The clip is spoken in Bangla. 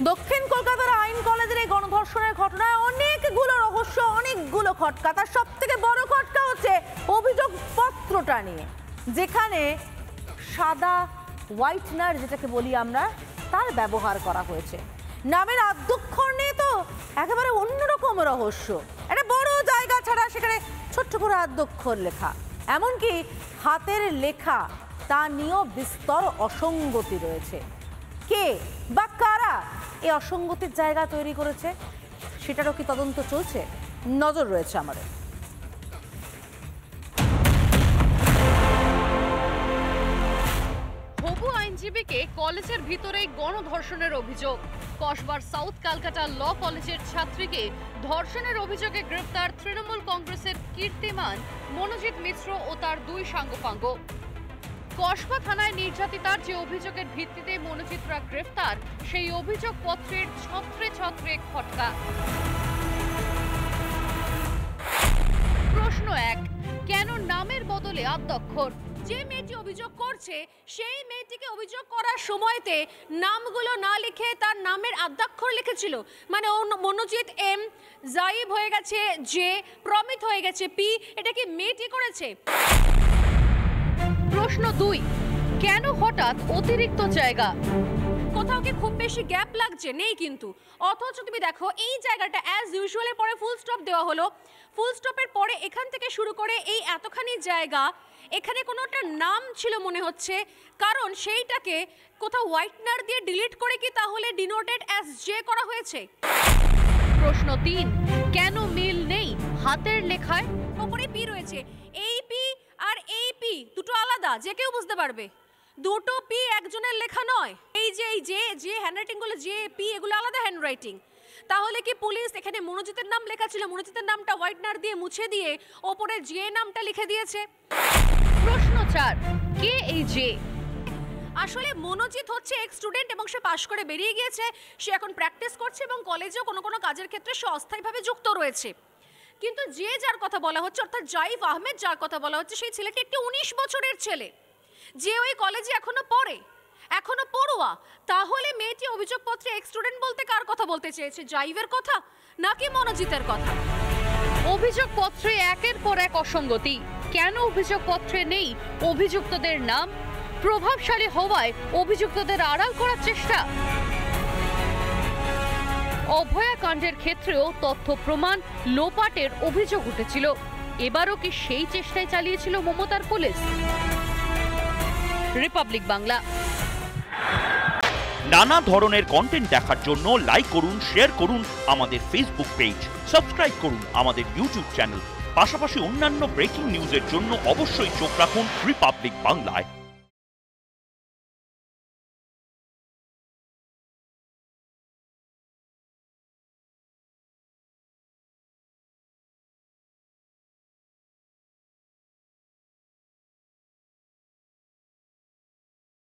দক্ষিণ কলকাতার আইন কলেজের এই গণধর্ষণের ঘটনায় অনেকগুলো রহস্য, অনেকগুলো খটকা। তার সব থেকে বড় খটকা হচ্ছে অভিযোগ পত্রটা নিয়ে, যেখানে সাদা হোয়াইটনার যেটাকে বলি আমরা, তার ব্যবহার করা হয়েছে। নামের আদ্যক্ষর নিয়ে তো একেবারে অন্যরকম রহস্য। একটা বড় জায়গা ছাড়া সেখানে ছোট্ট করে আদ্যক্ষর লেখা, এমনকি হাতের লেখা তা নিয়েও বিস্তর অসঙ্গতি রয়েছে। কে বা কারা এই অসঙ্গতির জায়গা তৈরি করেছে সেটারও কি তদন্ত চলছে? নজর রয়েছে আমাদের। হবু আইনজীবীকে কলেজের ভিতরে গণধর্ষণের অভিযোগ। কসবার সাউথ ক্যালকাটা ল কলেজের ছাত্রীকে ধর্ষণের অভিযোগে গ্রেফতার তৃণমূল কংগ্রেসের কীর্তিমান মনোজিৎ মিশ্র ও তার দুই সাঙ্গপাঙ্গ। কসবা থানায় নির্যাতিতার যে অভিযোগের ভিত্তিতে মনোজিতরা গ্রেফতার, সেই অভিযোগ পত্রের ছত্রে ছত্রে খটকা। প্রশ্ন 1, কেন নামের বদলে আদ্যক্ষর? যে মেয়েটি অভিযোগ করছে সেই মেয়েটিকে অভিযোগ করার সময়তে নামগুলো না লিখে তার নামের আদ্যাক্ষর লিখেছিল। মানে মনোজিৎ এম, জাইব হয়ে গেছে জে, প্রমিত হয়ে গেছে পি। এটা কি মেয়েটি করেছে? প্রশ্ন 2, কেন হঠাৎ অতিরিক্ত জায়গা? কোথাও কি খুব বেশি গ্যাপ লাগছে? নেই কিন্তু। অথচ তুমি দেখো এই জায়গাটা অ্যাজ ইউজুয়ালের পরে ফুল স্টপ দেওয়া হলো। ফুল স্টপের পরে এখান থেকে শুরু করে এই এতখানি জায়গা, এখানে কোনো একটা নাম ছিল মনে হচ্ছে, কারণ সেইটাকে কোথাও হোয়াইটনার দিয়ে ডিলিট করে কি তাহলে ডিনোটেড অ্যাজ জে করা হয়েছে? প্রশ্ন 3, কেন মিল নেই হাতের লেখায়? ওপরে পি রয়েছে, এই পি আর এই পি দুটো আলাদা, যে কেউ বুঝতে পারবে। দুটো পি একজনের লেখা নয়। এই যে হ্যান্ডরাইটিং গুলো, যে পি, এগুলো আলাদা হ্যান্ডরাইটিং। তাহলে কি পুলিশ এখানে মনোজিতের নাম লেখা ছিল, মনোজিতের নামটা হোয়াইটনার দিয়ে মুছে দিয়ে ওপরে যে নামটা লিখে দিয়েছে? প্রশ্ন 4, কে এই যে? আসলে মনোজিৎ হচ্ছে এক্স স্টুডেন্ট এবং সে পাশ করে বেরিয়ে গিয়েছে। সে এখন প্র্যাকটিস করছে এবং কলেজেও কোনো কোনো কাজের ক্ষেত্রে সে অস্থায়ীভাবে যুক্ত রয়েছে। কিন্তু যে যার কথা বলা হচ্ছে, অর্থাৎ জাইব আহমেদ যার কথা বলা হচ্ছে, সেই ছেলেটি একটি 19 বছরের ছেলে, যে ওই কলেজে এখনো পড়ে, এখনো পড়ুয়া। তাহলে মেয়েটি অভিযোগপত্রে এক্স স্টুডেন্ট বলতে কার কথা বলতে চেয়েছে? জাইবের কথা নাকি মনোজিতের কথা? অভিযোগপত্রে একের পর এক অসঙ্গতি। কেন অভিযোগপত্রে নেই অভিযুক্তদের নাম? প্রভাবশালী হওয়ায় অভিযুক্তদের আড়াল করার চেষ্টা। অভয়াকাণ্ডের ক্ষেত্রেও তথ্য প্রমাণ লোপাটের অভিযোগ উঠেছিল। এবারও কি সেই চেষ্টায় চালিয়েছিল মমতার পুলিশ? রিপাবলিক বাংলা। নানা ধরনের কন্টেন্ট দেখার জন্য লাইক করুন, শেয়ার করুন আমাদের ফেসবুক পেজ, সাবস্ক্রাইব করুন আমাদের ইউটিউব চ্যানেল। পাশাপাশি অন্যান্য ব্রেকিং নিউজের জন্য অবশ্যই চোখ রাখুন রিপাবলিক বাংলায়।